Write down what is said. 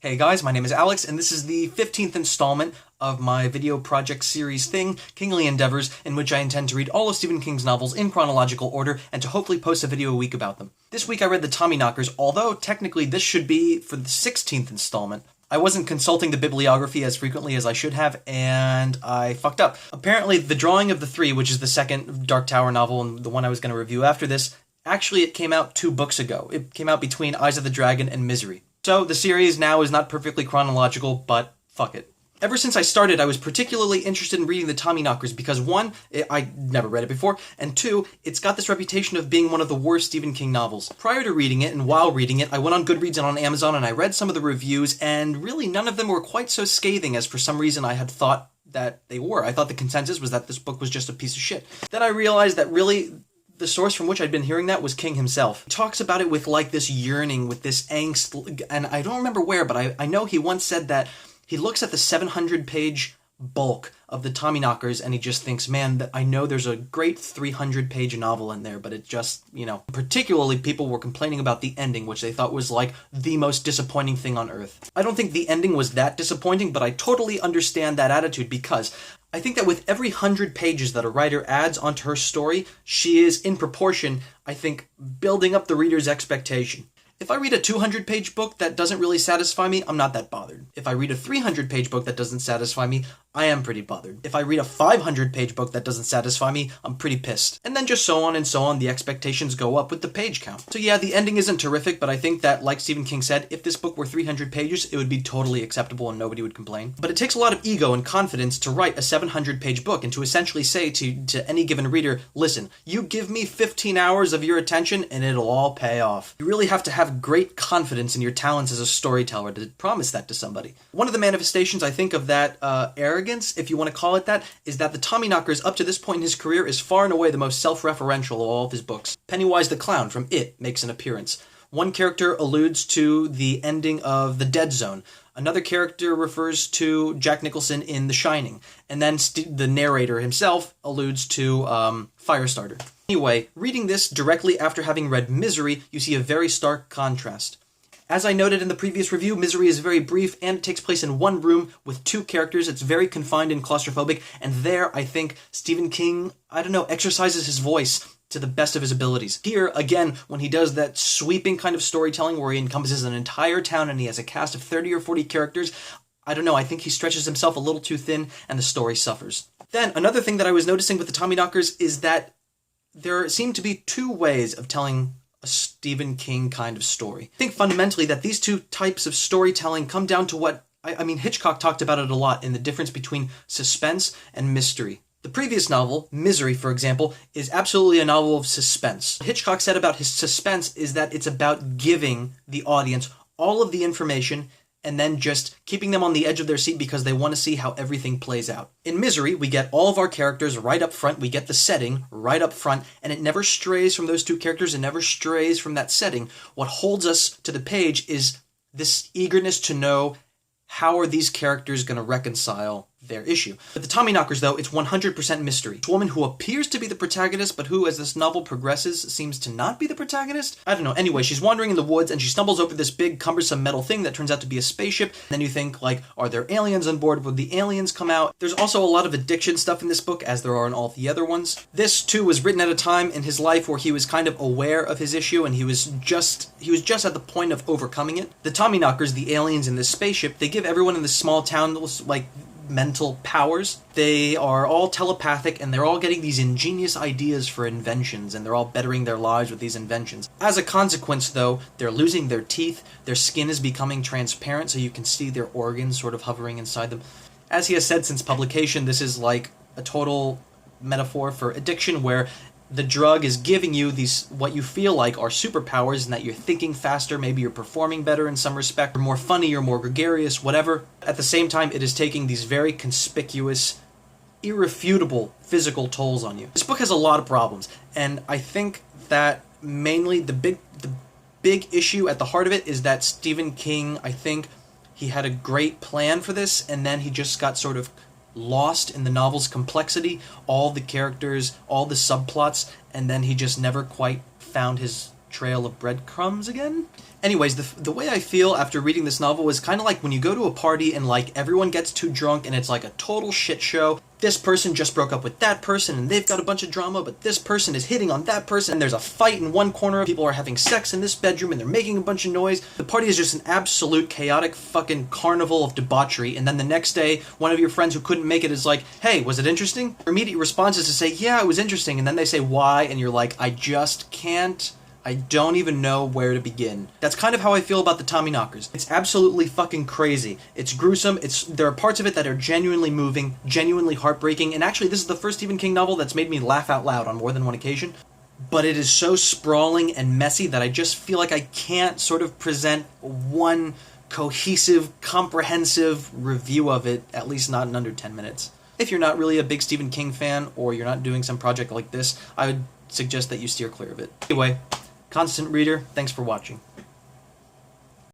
Hey guys, my name is Alex, and this is the 15th installment of my video project series thing, Kingly Endeavors, in which I intend to read all of Stephen King's novels in chronological order and to hopefully post a video a week about them. This week I read the Tommyknockers, although technically this should be for the 16th installment. I wasn't consulting the bibliography as frequently as I should have, and I fucked up. Apparently, The Drawing of the Three, which is the second Dark Tower novel and the one I was going to review after this, actually it came out 2 books ago. It came out between Eyes of the Dragon and Misery. So the series now is not perfectly chronological, but fuck it. Ever since I started, I was particularly interested in reading the Tommyknockers because 1, I never read it before, and 2, it's got this reputation of being one of the worst Stephen King novels. Prior to reading it, and while reading it, I went on Goodreads and on Amazon and I read some of the reviews, and really none of them were quite so scathing as for some reason I had thought that they were. I thought the consensus was that this book was just a piece of shit. Then I realized that really the source from which I'd been hearing that was King himself. He talks about it with like this yearning, with this angst, and I don't remember where, but I know he once said that he looks at the 700-page bulk of the Tommyknockers and he just thinks, man, I know there's a great 300-page novel in there, but it just, particularly people were complaining about the ending, which they thought was like the most disappointing thing on earth. I don't think the ending was that disappointing, but I totally understand that attitude because I think that with every 100 pages that a writer adds onto her story, she is, in proportion, I think, building up the reader's expectation. If I read a 200-page book that doesn't really satisfy me, I'm not that bothered. If I read a 300-page book that doesn't satisfy me, I am pretty bothered. If I read a 500-page book that doesn't satisfy me, I'm pretty pissed. And then just so on and so on, the expectations go up with the page count. So yeah, the ending isn't terrific, but I think that, like Stephen King said, if this book were 300 pages, it would be totally acceptable and nobody would complain. But it takes a lot of ego and confidence to write a 700-page book and to essentially say to any given reader, listen, you give me 15 hours of your attention and it'll all pay off. You really have to have great confidence in your talents as a storyteller to promise that to somebody. One of the manifestations, I think, of that arrogance, if you want to call it that, is that the Tommyknockers up to this point in his career is far and away the most self-referential of all of his books. Pennywise the Clown from It makes an appearance. One character alludes to the ending of The Dead Zone. Another character refers to Jack Nicholson in The Shining. And then the narrator himself alludes to Firestarter. Anyway, reading this directly after having read Misery, you see a very stark contrast. As I noted in the previous review, Misery is very brief and it takes place in one room with 2 characters. It's very confined and claustrophobic, and there, I think, Stephen King, exercises his voice to the best of his abilities. Here, again, when he does that sweeping kind of storytelling where he encompasses an entire town and he has a cast of 30 or 40 characters, I think he stretches himself a little too thin and the story suffers. Then, another thing that I was noticing with the Tommyknockers is that there seem to be 2 ways of telling a Stephen King kind of story. I think fundamentally that these 2 types of storytelling come down to what, Hitchcock talked about it a lot in the difference between suspense and mystery. The previous novel, Misery, for example, is absolutely a novel of suspense. What Hitchcock said about his suspense is that it's about giving the audience all of the information and then just keeping them on the edge of their seat because they want to see how everything plays out. In Misery, we get all of our characters right up front, we get the setting right up front, and it never strays from those 2 characters, it never strays from that setting. What holds us to the page is this eagerness to know how are these characters going to reconcile their issue. With the Tommyknockers, though, it's 100% mystery. It's a woman who appears to be the protagonist, but who, as this novel progresses, seems to not be the protagonist? I don't know. Anyway, she's wandering in the woods, and she stumbles over this big, cumbersome metal thing that turns out to be a spaceship. And then you think, are there aliens on board? Would the aliens come out? There's also a lot of addiction stuff in this book, as there are in all the other ones. This, too, was written at a time in his life where he was kind of aware of his issue, and he was just at the point of overcoming it. The Tommyknockers, the aliens in this spaceship, they give everyone in this small town, mental powers. They are all telepathic and they're all getting these ingenious ideas for inventions and they're all bettering their lives with these inventions. As a consequence, though, they're losing their teeth, their skin is becoming transparent so you can see their organs sort of hovering inside them. As he has said since publication, this is like a total metaphor for addiction where the drug is giving you these, what you feel like are superpowers, and that you're thinking faster, maybe you're performing better in some respect, you're more funny, you're more gregarious, whatever. At the same time, it is taking these very conspicuous, irrefutable physical tolls on you. This book has a lot of problems, and I think that mainly the big issue at the heart of it is that Stephen King, I think he had a great plan for this, and then he just got sort of lost in the novel's complexity, all the characters, all the subplots, and then he just never quite found his trail of breadcrumbs again? Anyways, the way I feel after reading this novel is kind of like when you go to a party and like everyone gets too drunk and it's like a total shit show. This person just broke up with that person and they've got a bunch of drama, but this person is hitting on that person and there's a fight in one corner. People are having sex in this bedroom and they're making a bunch of noise. The party is just an absolute chaotic fucking carnival of debauchery, and then the next day, one of your friends who couldn't make it is like, hey, was it interesting? Your immediate response is to say, yeah, it was interesting, and then they say why, and you're like, I just can't. I don't even know where to begin. That's kind of how I feel about the Tommyknockers. It's absolutely fucking crazy. It's gruesome. There are parts of it that are genuinely moving, genuinely heartbreaking, and actually this is the first Stephen King novel that's made me laugh out loud on more than one occasion. But it is so sprawling and messy that I just feel like I can't sort of present one cohesive, comprehensive review of it, at least not in under 10 minutes. If you're not really a big Stephen King fan, or you're not doing some project like this, I would suggest that you steer clear of it. Anyway, constant reader, thanks for watching.